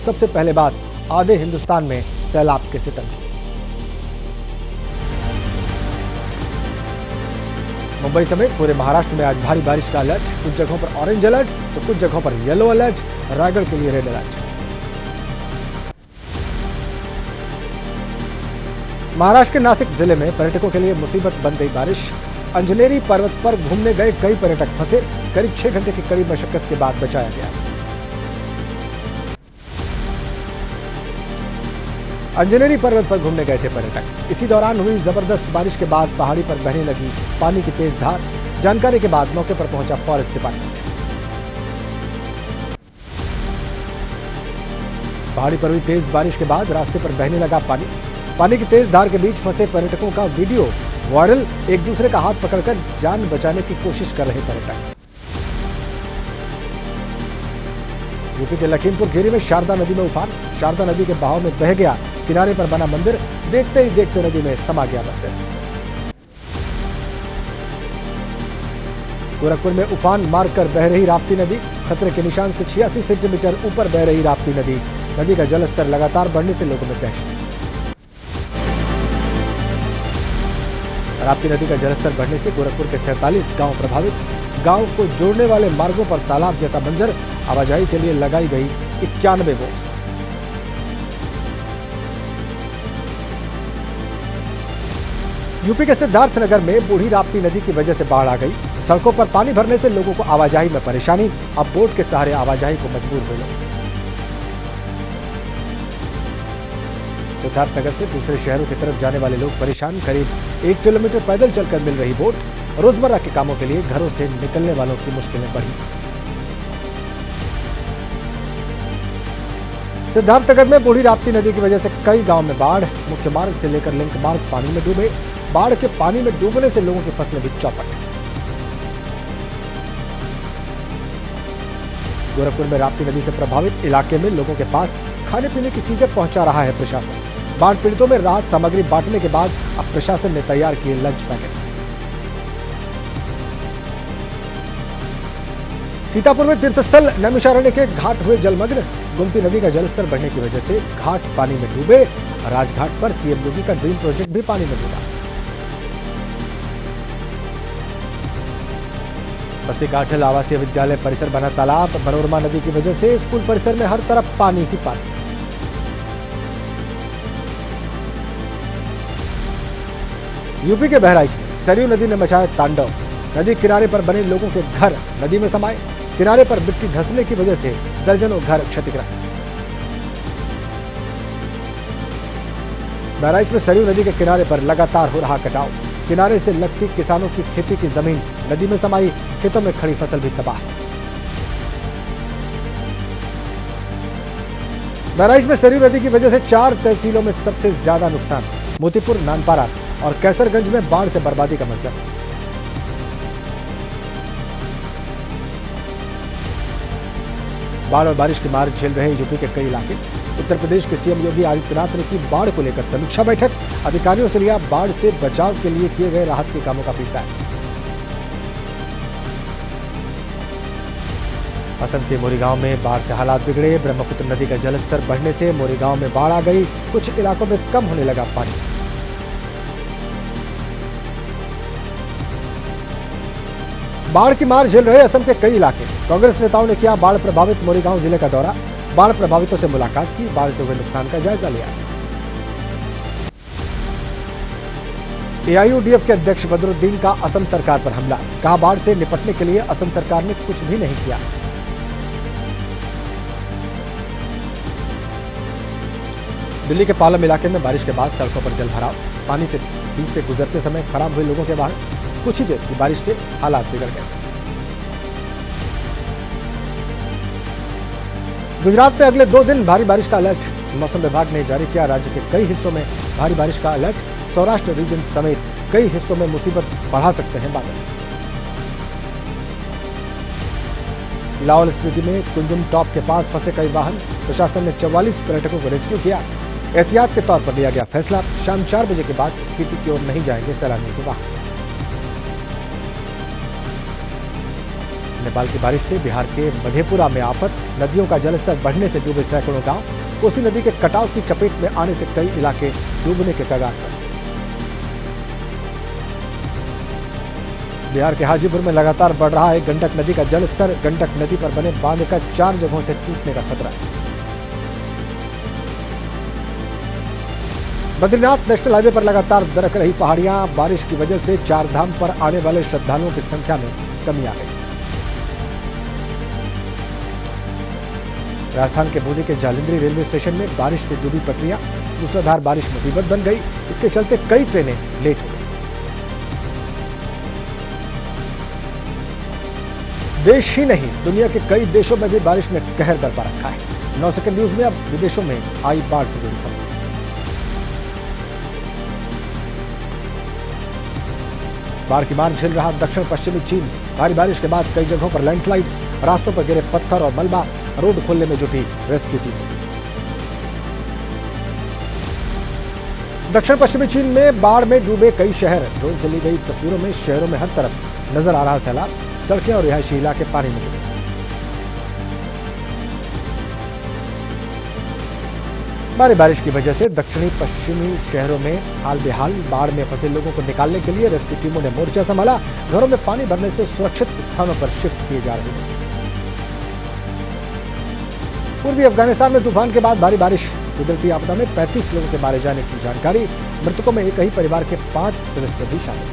सबसे पहले बात आधे हिंदुस्तान में सैलाब के सितम की। मुंबई समेत पूरे महाराष्ट्र में आज भारी बारिश का अलर्ट, कुछ जगहों पर ऑरेंज अलर्ट तो कुछ जगहों पर येलो अलर्ट, रायगढ़ के लिए रेड अलर्ट। महाराष्ट्र के नासिक जिले में पर्यटकों के लिए मुसीबत बन गई बारिश। अंजनेरी पर्वत पर घूमने गए कई पर्यटक फंसे, करीब 6 घंटे की कड़ी मशक्कत के बाद बचाया गया। अंजनेरी पर्वत पर घूमने गए थे पर्यटक। इसी दौरान हुई जबरदस्त बारिश के बाद पहाड़ी पर बहने लगी पानी की तेज धार। जानकारी के बाद मौके पर पहुंचा फॉरेस्ट डिपार्टमेंट। पहाड़ी पर हुई तेज बारिश के बाद रास्ते पर बहने लगा पानी। पानी की तेज धार के बीच फंसे पर्यटकों का वीडियो वायरल। एक दूसरे का हाथ पकड़कर जान बचाने की कोशिश कर रहे पर्यटक। यूपी के लखीमपुर खीरी में शारदा नदी में उफान। शारदा नदी के बहाव में बह गया किनारे पर बना मंदिर। देखते ही देखते नदी में समा गया मंदिर। गोरखपुर में उफान मारकर बह रही राप्ती नदी। खतरे के निशान से 86 सेंटीमीटर ऊपर बह रही राप्ती नदी। नदी का जलस्तर लगातार बढ़ने से लोगों में दहशत। राप्ती नदी का जलस्तर बढ़ने से गोरखपुर के 47 गांव प्रभावित। गांव को जोड़ने वाले मार्गों पर तालाब जैसा मंजर। आवाजाही के लिए लगाई गई 91 बोट्स। यूपी के सिद्धार्थनगर में बूढ़ी राप्ती नदी की वजह से बाढ़ आ गई। सड़कों पर पानी भरने से लोगों को आवाजाही में परेशानी। अब बोट के सहारे आवाजाही को मजबूर हुए लोग। सिद्धार्थनगर से दूसरे शहरों की तरफ जाने वाले लोग परेशान। करीब 1 किलोमीटर पैदल चलकर मिल रही बोट। रोजमर्रा के कामों के लिए घरों से निकलने वालों की मुश्किलें बढ़ी। सिद्धार्थनगर में बूढ़ी राप्ती नदी की वजह से कई गांव में बाढ़। मुख्य मार्ग से लेकर लिंक मार्ग पानी में डूबे। बाढ़ के पानी में डूबने से लोगों की फसलें भी चौपट। गोरखपुर में राप्ती नदी से प्रभावित इलाके में लोगों के पास खाने पीने की चीजें पहुंचा रहा है प्रशासन। बाढ़ पीड़ितों में राहत सामग्री बांटने के बाद अब प्रशासन ने तैयार किए लंच पैकेट्स। सीतापुर में तीर्थस्थल नैमिषारण्य के घाट हुए जलमग्न। गोमती नदी का जलस्तर बढ़ने की वजह से घाट पानी में डूबे। राजघाट पर सीएम योगी का ड्रीम प्रोजेक्ट भी पानी में डूबा। बस्ती काठल आवासीय विद्यालय परिसर बना तालाब। मनोरमा नदी की वजह से स्कूल परिसर में हर तरफ पानी ही पानी। यूपी के बहराइच में सरयू नदी ने मचाया तांडव। नदी किनारे पर बने लोगों के घर नदी में समाये। किनारे पर मिट्टी धंसने की वजह से दर्जनों घर क्षतिग्रस्त। बहराइच में सरयू नदी के किनारे पर लगातार हो रहा कटाव। किनारे से लगती किसानों की खेती की जमीन नदी में समाई। खेतों में खड़ी फसल भी तबाह। बहराइच में सरयू नदी की वजह से 4 तहसीलों में सबसे ज्यादा नुकसान। मोतीपुर, नानपारा और कैसरगंज में बाढ़ से बर्बादी का मंजर। बाढ़ और बारिश की मार झेल रहे यूपी के कई इलाके। उत्तर प्रदेश के सीएम योगी आदित्यनाथ ने की बाढ़ को लेकर समीक्षा बैठक। अधिकारियों से लिया बाढ़ से बचाव के लिए किए गए राहत के कामों का फीडबैक। असम के मोरीगांव में बाढ़ से हालात बिगड़े। ब्रह्मपुत्र नदी का जलस्तर बढ़ने से मोरीगांव में बाढ़ आ गई। कुछ इलाकों में कम होने लगा पानी। बाढ़ की मार झेल रहे असम के कई इलाके। कांग्रेस नेताओं ने किया बाढ़ प्रभावित मोरीगांव जिले का दौरा। बाढ़ प्रभावितों से मुलाकात की। बाढ़ से हुए नुकसान का जायजा लिया। एआईयूडीएफ के अध्यक्ष बदरुद्दीन का असम सरकार पर हमला। कहा बाढ़ से निपटने के लिए असम सरकार ने कुछ भी नहीं किया। दिल्ली के पालम इलाके में बारिश के बाद सड़कों पर जलभराव। पानी से बीच से गुजरते समय खराब हुए लोगों के वाहन। कुछ ही देर की बारिश से हालात बिगड़ गए। गुजरात में अगले 2 दिन भारी बारिश का अलर्ट। मौसम विभाग ने जारी किया। राज्य के कई हिस्सों में भारी बारिश का अलर्ट। सौराष्ट्र रीजन समेत कई हिस्सों में मुसीबत बढ़ा सकते हैं बादल। लाहौल स्पीति में कुंजुम टॉप के पास फंसे कई वाहन। प्रशासन ने 44 पर्यटकों को रेस्क्यू किया। एहतियात के तौर पर लिया गया फैसला। शाम 4 बजे के बाद स्पीति की ओर नहीं जाएंगे सैलानियों के वाहन। नेपाल की बारिश से बिहार के मधेपुरा में आफत, नदियों का जलस्तर बढ़ने से डूबे सैकड़ों गांव, कोसी नदी के कटाव की चपेट में आने से कई इलाके डूबने के कगार पर। बिहार के हाजीपुर में लगातार बढ़ रहा है गंडक नदी का जलस्तर, गंडक नदी पर बने बांध का 4 जगहों से टूटने का खतरा है। बद्रीनाथ नेशनल हाईवे पर लगातार दरक रही पहाड़ियां, बारिश की वजह से 4 धाम पर आने वाले श्रद्धालुओं की संख्या में कमी आ गई। राजस्थान के बूंदी के जालंधरी रेलवे स्टेशन में बारिश से डूबी पटरियां, मूसलाधार बारिश मुसीबत बन गई। इसके चलते कई ट्रेनें लेट हो गई। देश ही नहीं, दुनिया के कई देशों में भी बारिश ने कहर बरपा रखा है। 9 सेकंड न्यूज में अब विदेशों में आई बाढ़ से जुड़ी खबर। बाढ़ की मार झेल रहा दक्षिण पश्चिमी चीन, भारी बारिश के बाद कई जगहों पर लैंडस्लाइड, रास्तों पर गिरे पत्थर और मलबा, रोड खोलने में जुटी रेस्क्यू टीम। दक्षिण पश्चिमी चीन में बाढ़ में डूबे कई शहर, ड्रोन से ली गई तस्वीरों में शहरों में हर तरफ नजर आ रहा सैलाब, सड़कें और रिहायशी इलाके पानी में डूबे। भारी बारिश की वजह से दक्षिणी पश्चिमी शहरों में हाल बेहाल, बाढ़ में फंसे लोगों को निकालने के लिए रेस्क्यू टीमों ने मोर्चा संभाला। घरों में पानी भरने से सुरक्षित स्थानों पर शिफ्ट किए जा रहे हैं। पूर्वी अफगानिस्तान में तूफान के बाद भारी बारिश, कुदरती आपदा में 35 लोगों के मारे जाने की जानकारी। मृतकों में एक ही परिवार के 5 सदस्य भी शामिल।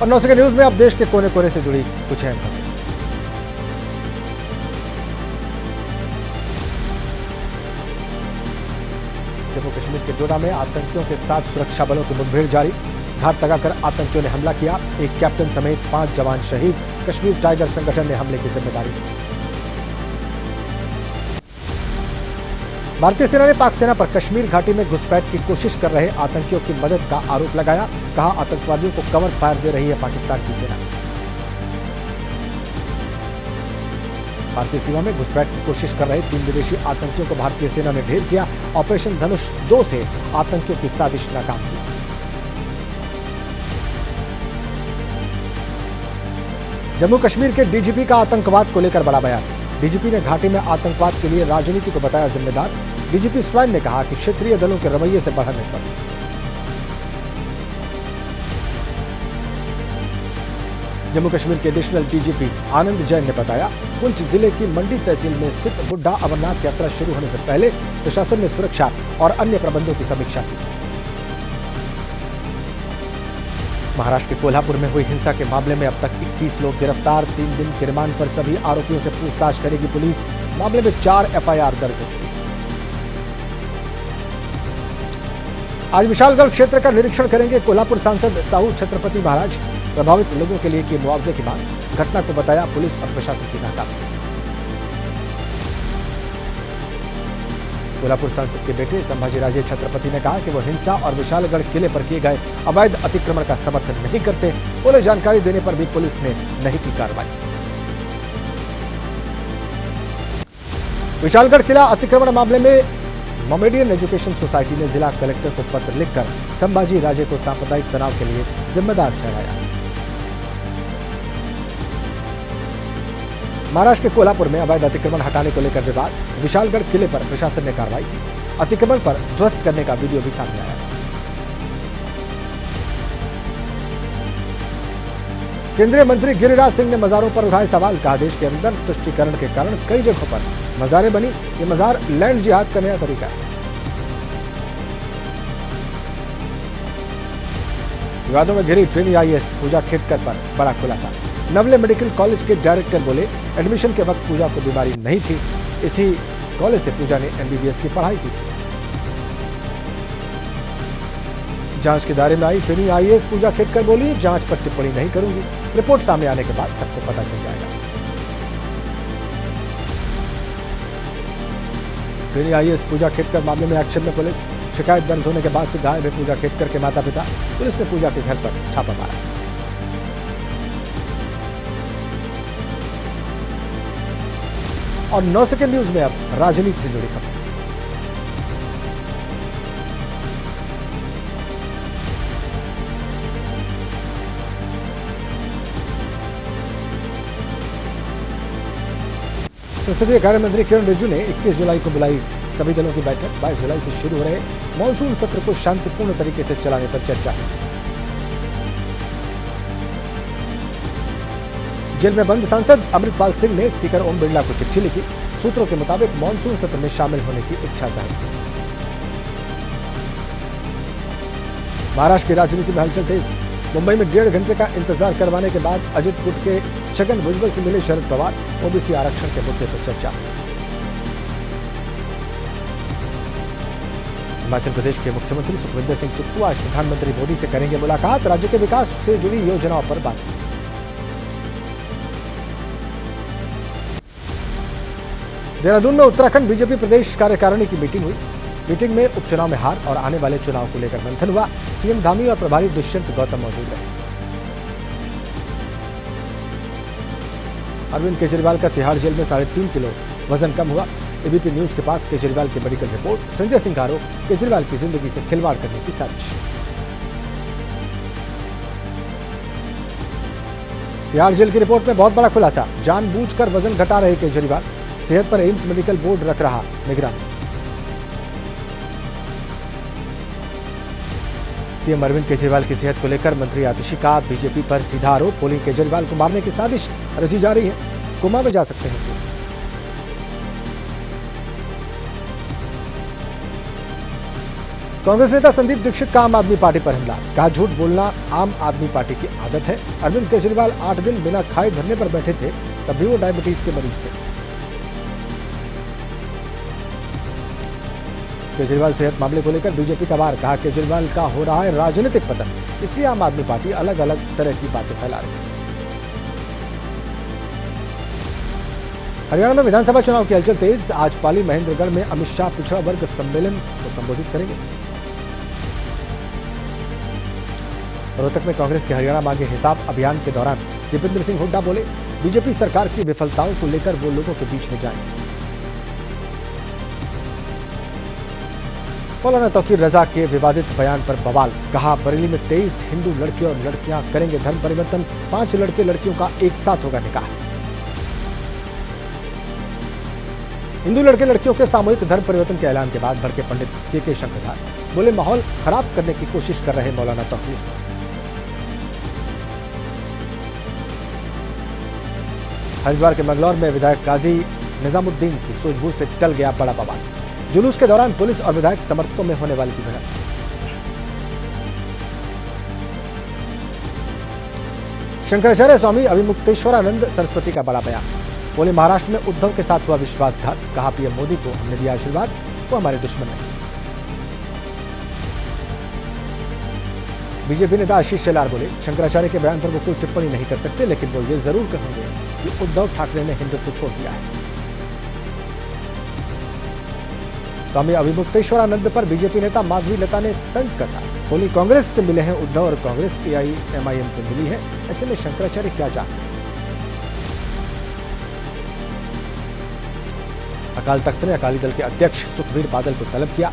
और 9 सेकंड न्यूज में अब देश के कोने कोने से जुड़ी कुछ अहम खबरें। जम्मू कश्मीर के डोडा में आतंकियों के साथ सुरक्षा बलों की मुठभेड़ जारी, घात लगाकर आतंकियों ने हमला किया, एक कैप्टन समेत 5 जवान शहीद। कश्मीर टाइगर संगठन ने हमले की जिम्मेदारी ली। भारतीय सेना ने पाक सेना पर कश्मीर घाटी में घुसपैठ की कोशिश कर रहे आतंकियों की मदद का आरोप लगाया, कहा आतंकवादियों को कवर फायर दे रही है पाकिस्तान की सेना। भारतीय सीमा में घुसपैठ की कोशिश कर रहे 3 विदेशी आतंकियों को भारतीय सेना ने ढेर किया। ऑपरेशन धनुष 2 से आतंकियों की साजिश नाकाम की। जम्मू कश्मीर के डीजीपी का आतंकवाद को लेकर बड़ा बयान। डीजीपी ने घाटी में आतंकवाद के लिए राजनीति को बताया जिम्मेदार। डीजीपी स्वयं ने कहा कि क्षेत्रीय दलों के रवैये से बढ़ा नहीं पड़ा। जम्मू कश्मीर के एडिशनल डीजीपी आनंद जैन ने बताया, पुंछ जिले की मंडी तहसील में स्थित बुड्ढा अमरनाथ यात्रा शुरू होने से पहले प्रशासन ने सुरक्षा और अन्य प्रबंधों की समीक्षा की। महाराष्ट्र के कोल्हापुर में हुई हिंसा के मामले में अब तक 21 लोग गिरफ्तार, 3 दिन के रिमांड पर सभी आरोपियों से पूछताछ करेगी पुलिस। मामले में 4 एफआईआर दर्ज हो चुकी। आज विशालगढ़ क्षेत्र का निरीक्षण करेंगे कोल्हापुर सांसद साहू छत्रपति महाराज। प्रभावित लोगों के लिए की मुआवजे की मांग, घटना को बताया पुलिस और प्रशासन की नाकामी। कोल्हापुर सांसद के बेटे संभाजी राजे छत्रपति ने कहा कि वो हिंसा और विशालगढ़ किले पर किए गए अवैध अतिक्रमण का समर्थन नहीं करते। बोले जानकारी देने पर भी पुलिस ने नहीं की कार्रवाई। विशालगढ़ किला अतिक्रमण मामले में मोमेडियन एजुकेशन सोसाइटी ने जिला कलेक्टर को पत्र लिखकर संभाजी राजे को सांप्रदायिक तनाव के लिए जिम्मेदार ठहराया। महाराष्ट्र के कोल्हापुर में अवैध अतिक्रमण हटाने को लेकर विवाद, विशालगढ़ किले पर प्रशासन ने कार्रवाई की। अतिक्रमण पर ध्वस्त करने का वीडियो भी सामने आया। केंद्रीय मंत्री गिरिराज सिंह ने मजारों पर उठाए सवाल, कहा देश के अंदर तुष्टीकरण के कारण कई जगहों पर मजारें बनी। ये मजार लैंड जिहाद का नया तरीका है। विवादों में घिरी ट्रेनी आईएएस पूजा खेटकर पर बड़ा खुलासा। नवले मेडिकल कॉलेज के डायरेक्टर बोले, एडमिशन के वक्त पूजा को बीमारी नहीं थी, इसी कॉलेज से पूजा ने एमबीबीएस की पढ़ाई की थी। जांच के दायरे में आई ट्रेनी आईएएस पूजा खेटकर बोली, जांच पर टिप्पणी नहीं करूंगी, रिपोर्ट सामने आने के बाद सबको पता चल जाएगा। ट्रेनी आईएएस पूजा खेटकर मामले में एक्शन में पुलिस। शिकायत दर्ज होने के बाद से गायब है पूजा खेटकर के माता पिता। पुलिस ने पूजा के घर पर छापा मारा। और 9 सेकंड न्यूज में अब राजनीति से जुड़ी खबर। संसदीय कार्य मंत्री किरण रिजिजू ने 21 जुलाई को बुलाई सभी दलों की बैठक। 22 जुलाई से शुरू हो रहे मॉनसून सत्र को शांतिपूर्ण तरीके से चलाने पर चर्चा। जेल में बंद सांसद अमृतपाल सिंह ने स्पीकर ओम बिरला को चिट्ठी लिखी। सूत्रों के मुताबिक मॉनसून सत्र में शामिल होने की इच्छा जाहिर की। महाराष्ट्र की राजनीति में हलचल तेज। मुंबई में 1.5 घंटे का इंतजार करवाने के बाद अजित गुट के छगन भुजबल से मिले शरद पवार। ओबीसी आरक्षण के मुद्दे पर चर्चा। हिमाचल प्रदेश के मुख्यमंत्री सुखविंदर सिंह सुक्खू आज प्रधानमंत्री मोदी से करेंगे मुलाकात। राज्य के विकास से जुड़ी योजनाओं पर बात। देहरादून में उत्तराखंड बीजेपी प्रदेश कार्यकारिणी की मीटिंग हुई। मीटिंग में उपचुनाव में हार और आने वाले चुनाव को लेकर मंथन हुआ। सीएम धामी और प्रभारी दुष्यंत गौतम मौजूद रहे। अरविंद केजरीवाल का तिहाड़ जेल में 3.5 किलो वजन कम हुआ। एबीपी न्यूज के पास केजरीवाल की मेडिकल रिपोर्ट। संजय सिंह का आरोप, केजरीवाल की जिंदगी से खिलवाड़ करने की साजिश। तिहाड़ जेल की रिपोर्ट में बहुत बड़ा खुलासा। जानबूझकर वजन घटा रहे केजरीवाल। सेहत पर एम्स मेडिकल बोर्ड रख रहा निगरानी। सीएम अरविंद केजरीवाल की सेहत को लेकर मंत्री आतिशी का बीजेपी पर सीधा आरोप। बोली केजरीवाल को मारने की साजिश रची जा रही है। कोमा में जा सकते हैं सीएम। कांग्रेस नेता संदीप दीक्षित का आम आदमी पार्टी पर हमला। कहा झूठ बोलना आम आदमी पार्टी की आदत है। अरविंद केजरीवाल 8 दिन बिना खाए धरने पर बैठे थे, तब भी वो डायबिटीज के मरीज थे। केजरीवाल सेहत मामले को लेकर बीजेपी का वार। कहा केजरीवाल का हो रहा है राजनीतिक पतन, इसलिए आम आदमी पार्टी अलग अलग तरह की बातें फैला रही है। हरियाणा में विधानसभा चुनाव की हलचल तेज। आज पाली महेंद्रगढ़ में अमित शाह पिछड़ा वर्ग सम्मेलन को संबोधित करेंगे। रोहतक में कांग्रेस के हरियाणा मांगे हिसाब अभियान के दौरान दीपेंद्र सिंह हुड्डा बोले बीजेपी सरकार की विफलताओं को लेकर वो लोगों के बीच में जाएंगे। मौलाना तौकीर रजा के विवादित बयान पर बवाल। कहा बरेली में 23 हिंदू लड़के और लड़कियां करेंगे धर्म परिवर्तन। 5 लड़के लड़कियों का एक साथ होगा निकाह। हिंदू लड़के लड़कियों के सामूहिक धर्म परिवर्तन के ऐलान के बाद भड़के पंडित के शंखधार। बोले माहौल खराब करने की कोशिश कर रहे मौलाना तौकीर। हरिद्वार के मंगलौर में विधायक काजी निजामुद्दीन की सूझबूझ से टल गया बड़ा बवाल। जुलूस के दौरान पुलिस और विधायक समर्थकों में होने वाली थी भिड़ंत। शंकराचार्य स्वामी अभिमुक्तेश्वरानंद सरस्वती का बड़ा बयान। बोले महाराष्ट्र में उद्धव के साथ हुआ विश्वासघात। कहा पीएम मोदी को हमने दिया आशीर्वाद, वो हमारे दुश्मन नहीं। बीजेपी नेता आशीष शेलार बोले शंकराचार्य के बयान पर वो कोई टिप्पणी नहीं कर सकते, लेकिन वो ये जरूर कहेंगे कि उद्धव ठाकरे ने हिंदुत्व छोड़ दिया है। स्वामी अभिमुक्तेश्वरानंद पर बीजेपी नेता माधवी लता ने तंज कसा। बोली कांग्रेस से मिले हैं उद्धव और कांग्रेस एआईएमआईएम से मिली है, ऐसे में शंकराचार्य क्या चाहते हैं। अकाल तख्त ने अकाली दल के अध्यक्ष सुखबीर बादल को तलब किया।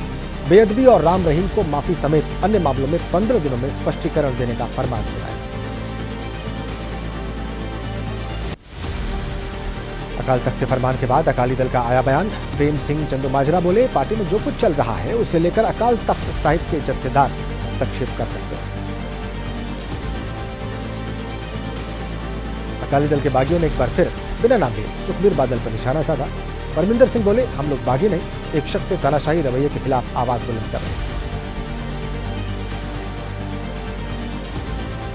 बेअदबी और राम रहीम को माफी समेत अन्य मामलों में 15 दिनों में स्पष्टीकरण देने का फरमान सुनाया। अकाल तख्त के फरमान के बाद अकाली दल का आया बयान। प्रेम सिंह चंदूमाजरा बोले पार्टी में जो कुछ चल रहा है उसे लेकर अकाल तख्त साहिब के जत्थेदार हस्तक्षेप कर सकते हैं। अकाली दल के बागियों ने एक बार फिर बिना नाम लिए सुखबीर बादल पर निशाना साधा। परमिंदर सिंह बोले हम लोग बागी नहीं, एक शख्स के तानाशाही रवैये के खिलाफ आवाज बुलंद कर रहे हैं।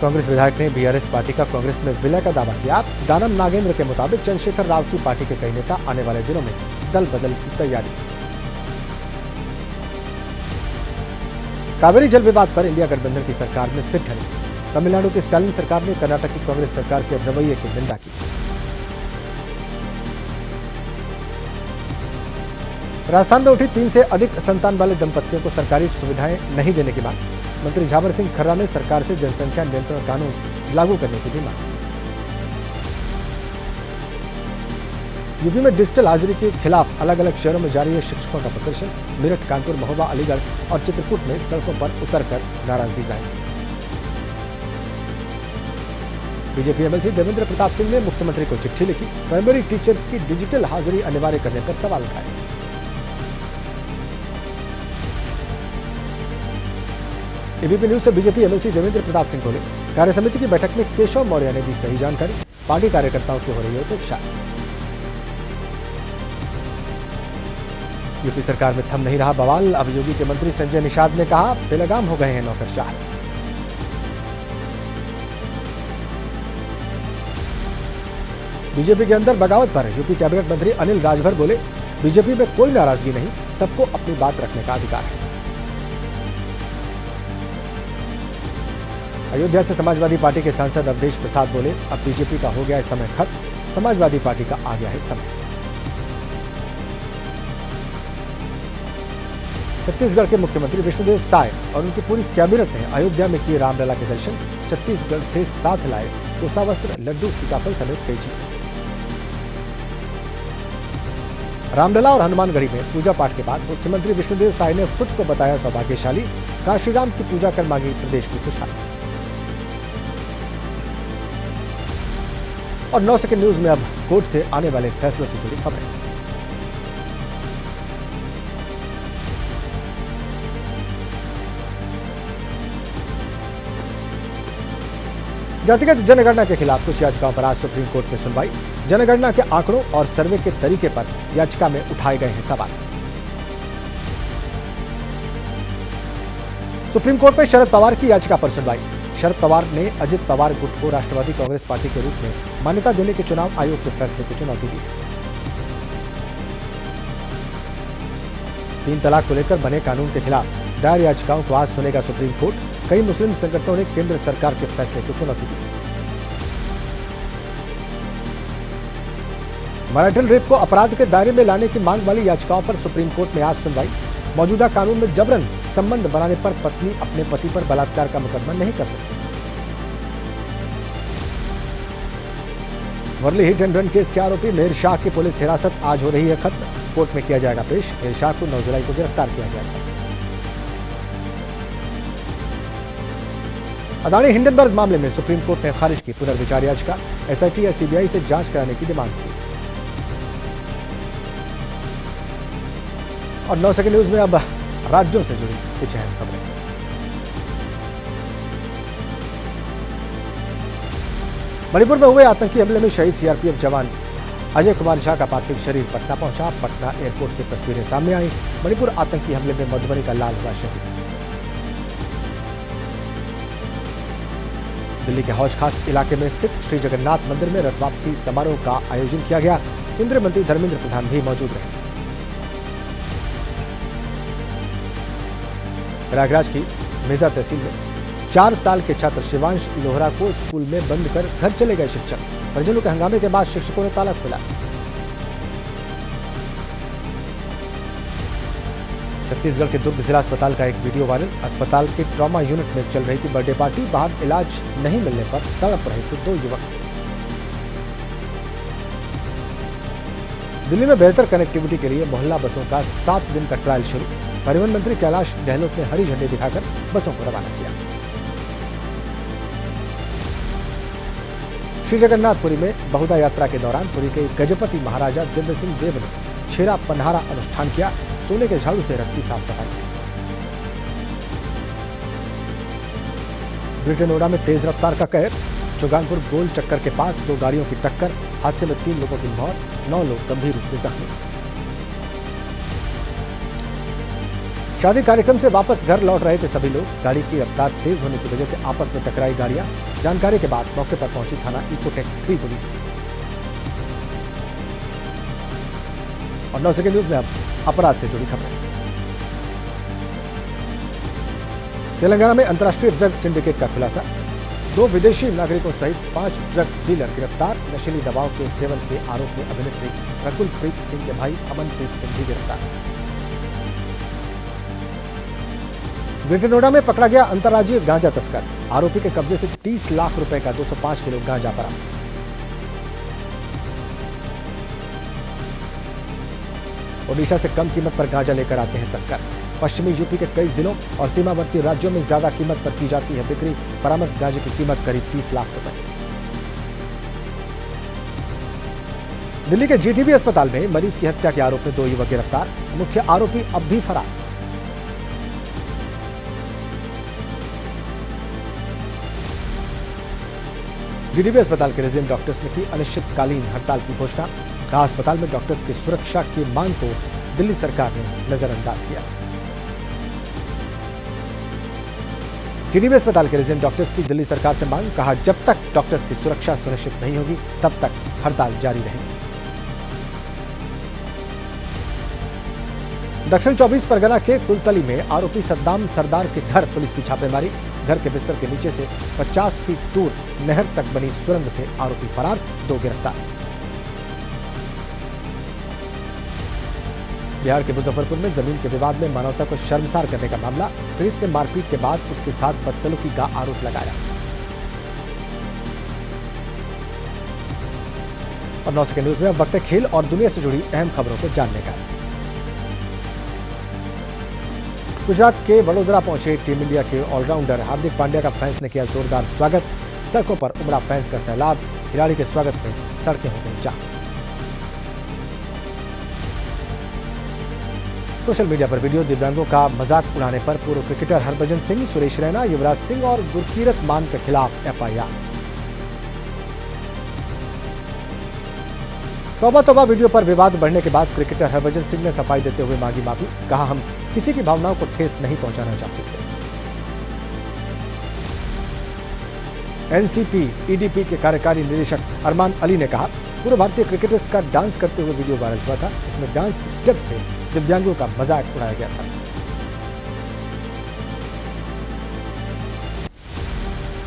कांग्रेस विधायक ने बीआरएस पार्टी का कांग्रेस में विलय का दावा किया। दानम नागेंद्र के मुताबिक चंद्रशेखर राव की पार्टी के कई नेता आने वाले दिनों में दल बदल की तैयारी। कावेरी जल विवाद पर इंडिया गठबंधन की सरकार में फिर ठहरी। तमिलनाडु की स्टालिन सरकार ने कर्नाटक की कांग्रेस सरकार के रवैये की निंदा की। राजस्थान में उठी 3 से अधिक संतान वाले दंपतियों को सरकारी सुविधाएं नहीं देने की मांग। मंत्री झावर सिंह खर्रा ने सरकार से जनसंख्या नियंत्रण कानून लागू करने की भी मांग। यूपी में डिजिटल हाजिरी के खिलाफ अलग अलग शहरों में जारी है शिक्षकों का प्रदर्शन। मेरठ, कानपुर, महोबा, अलीगढ़ और चित्रकूट में सड़कों पर उतरकर नाराजगी जाहिर की। बीजेपी एमएलसी देवेंद्र प्रताप सिंह ने मुख्यमंत्री को चिट्ठी लिखी, प्राइमरी टीचर्स की डिजिटल हाजिरी अनिवार्य करने पर सवाल उठाए। एबीपी न्यूज से बीजेपी एमएलसी देवेंद्र प्रताप सिंह बोले, कार्य समिति की बैठक में केशव मौर्य ने दी सही जानकारी, पार्टी कार्यकर्ताओं की हो रही है उपेक्षा। यूपी सरकार में थम नहीं रहा बवाल, अब योगी के मंत्री संजय निषाद ने कहा बेलगाम हो गए हैं नौकरशाह। बीजेपी के अंदर बगावत पर यूपी कैबिनेट मंत्री अनिल राजभर बोले, बीजेपी में कोई नाराजगी नहीं, सबको अपनी बात रखने का अधिकार है। अयोध्या से समाजवादी पार्टी के सांसद अवधेश प्रसाद बोले, अब बीजेपी का हो गया है समय खत्म, समाजवादी पार्टी का आ गया है समय। छत्तीसगढ़ के मुख्यमंत्री विष्णुदेव साय और उनकी पूरी कैबिनेट ने अयोध्या में किए रामलला के दर्शन, छत्तीसगढ़ से साथ लाए कोसा वस्त्र, लड्डू, सीताफल समेत कई चीजें। रामलला और हनुमानगढ़ी में पूजा पाठ के बाद मुख्यमंत्री विष्णुदेव साय ने खुद को बताया सौभाग्यशाली, कहा श्री राम की पूजा कर मांगी प्रदेश की खुशहाली। और 9 सेकंड न्यूज में अब कोर्ट से आने वाले फैसलों से जुड़ी खबरें। जातिगत जनगणना के खिलाफ कुछ याचिकाओं पर आज सुप्रीम कोर्ट में सुनवाई। जनगणना के आंकड़ों और सर्वे के तरीके पर याचिका में उठाए गए हैं सवाल। सुप्रीम कोर्ट में शरद पवार की याचिका पर सुनवाई। शरद पवार ने अजित पवार गुट को राष्ट्रवादी कांग्रेस पार्टी के रूप में मान्यता देने के चुनाव आयोग के फैसले को चुनौती दी। 3 तलाक को लेकर बने कानून के खिलाफ दायर याचिकाओं को आज सुनेगा सुप्रीम कोर्ट। कई मुस्लिम संगठनों ने केंद्र सरकार के फैसले को चुनौती दी। मैरिटल रेप को अपराध के दायरे में लाने की मांग वाली याचिकाओं पर सुप्रीम कोर्ट में आज सुनवाई। मौजूदा कानून में जबरन संबंध बनाने पर पत्नी अपने पति पर बलात्कार का मुकदमा नहीं कर सकती। Worli hit and run case के आरोपी मेहर शाह की पुलिस हिरासत आज हो रही है खत्म। कोर्ट में किया जाएगा पेश। मेहर शाह को 9 जुलाई को गिरफ्तार किया गया था। अदानी हिंडनबर्ग मामले में सुप्रीम कोर्ट ने खारिज की पुनर्विचार याचिका। एसआईटी या सीबीआई से जांच कराने की डिमांड की। और 9 सेकंड न्यूज में अब राज्यों से जुड़ी कुछ अहम खबरें। मणिपुर में हुए आतंकी हमले में शहीद सीआरपीएफ जवान अजय कुमार झा का पार्थिव शरीर पटना पहुंचा। पटना एयरपोर्ट से तस्वीरें सामने आई। मणिपुर आतंकी हमले में मधुबनी का लाल हुआ शहीद। दिल्ली के हौज खास इलाके में स्थित श्री जगन्नाथ मंदिर में रथ वापसी समारोह का आयोजन किया गया। केंद्रीय मंत्री धर्मेंद्र प्रधान भी मौजूद रहे। प्रयागराज की मेजा तहसील में 4 साल के छात्र शिवांश लोहरा को स्कूल में बंद कर घर चले गए शिक्षक। परिजनों के हंगामे के बाद शिक्षकों ने ताला खोला। छत्तीसगढ़ के दुर्ग जिला अस्पताल का एक वीडियो वायरल। अस्पताल के ट्रॉमा यूनिट में चल रही थी बर्थडे पार्टी। बाहर इलाज नहीं मिलने पर तड़प रहे थे 2 युवक। दिल्ली में बेहतर कनेक्टिविटी के लिए मोहल्ला बसों का 7 दिन का ट्रायल शुरू। परिवहन मंत्री कैलाश गहलोत ने हरी झंडी दिखाकर बसों को रवाना किया। श्री जगन्नाथपुरी में बहुदा यात्रा के दौरान पुरी के गजपति महाराजा दिव्य सिंह देव ने छेरा पन्हारा अनुष्ठान किया। सोने के झाड़ू से रखी साफ सफाई। ग्रेटर नोएडा में तेज रफ्तार का कहर। चौगानपुर गोल चक्कर के पास 2 गाड़ियों की टक्कर। हादसे में 3 लोगों की मौत, 9 लोग गंभीर रूप से जख्मी। शादी कार्यक्रम से वापस घर लौट रहे थे सभी लोग। गाड़ी की रफ्तार तेज होने की वजह से आपस में टकराई गाड़ियां। जानकारी के बाद मौके पर पहुंची थाना इकोटेक 3 पुलिस। और 9 सेकंड न्यूज में अब अपराध से जुड़ी खबरें। तेलंगाना में अंतर्राष्ट्रीय ड्रग सिंडिकेट का खुलासा। 2 विदेशी नागरिकों सहित 5 ड्रग डीलर गिरफ्तार। नशीली दवाओं के सेवन के आरोप में अभिनेत्री रकुल प्रीत सिंह के भाई अमनप्रीत सिंह भी गिरफ्तार। ग्रेटर नोएडा में पकड़ा गया अंतर्राज्यीय गांजा तस्कर। आरोपी के कब्जे से 30 लाख रुपए का 205 किलो गांजा बरामद। ओडिशा से कम कीमत पर गांजा लेकर आते हैं तस्कर। पश्चिमी यूपी के कई जिलों और सीमावर्ती राज्यों में ज्यादा कीमत पर की जाती है बिक्री। बरामद गांजे की कीमत करीब 30 लाख रुपए। दिल्ली के जीटीबी अस्पताल में मरीज की हत्या के आरोप में 2 युवक गिरफ्तार, मुख्य आरोपी अब भी फरार। जीटीबी अस्पताल के रेजिडेंट डॉक्टर्स ने की अनिश्चितकालीन हड़ताल की घोषणा। कहा, अस्पताल में डॉक्टर्स की सुरक्षा की मांग को दिल्ली सरकार ने नजरअंदाज किया। जीटीबी अस्पताल के रेजिडेंट डॉक्टर्स की दिल्ली सरकार से मांग। कहा, जब तक डॉक्टर्स की सुरक्षा सुनिश्चित नहीं होगी तब तक हड़ताल जारी रहेगी। दक्षिण 24 परगना के कुलतली में आरोपी सद्दाम सरदार के घर पुलिस की छापेमारी। घर के बिस्तर के नीचे से 50 फीट दूर नहर तक बनी सुरंग से आरोपी फरार, 2 गिरफ्तार। बिहार के मुजफ्फरपुर में जमीन के विवाद में मानवता को शर्मसार करने का मामला। पीड़ित ने मारपीट के बाद उसके साथ बदसलूकी का आरोप लगाया। और 9 सेकंड न्यूज में अब वक्त है खेल और दुनिया से जुड़ी अहम खबरों को जानने का। गुजरात के वडोदरा पहुंचे टीम इंडिया के ऑलराउंडर हार्दिक पांड्या का फैंस ने किया जोरदार स्वागत। सड़कों पर उमड़ा फैंस का सैलाब। खिलाड़ी के स्वागत में सड़कें हो गई जाम। सोशल मीडिया पर वीडियो दिव्यांगों का मजाक उड़ाने पर पूर्व क्रिकेटर हरभजन सिंह, सुरेश रैना, युवराज सिंह और गुरकीरत मान के खिलाफ एफआईआर। तौबा तौबा वीडियो पर विवाद बढ़ने के बाद क्रिकेटर हरभजन सिंह ने सफाई देते हुए मांगी माफी। कहा, हम किसी की भावनाओं को ठेस नहीं पहुंचाना चाहते थे। एनसीपी ईडीपी के कार्यकारी निदेशक अरमान अली ने कहा, पूर्व भारतीय क्रिकेटर्स का डांस करते हुए वीडियो वायरल हुआ था। इसमें डांस स्टेप से दिव्यांगों का मजाक उड़ाया गया था।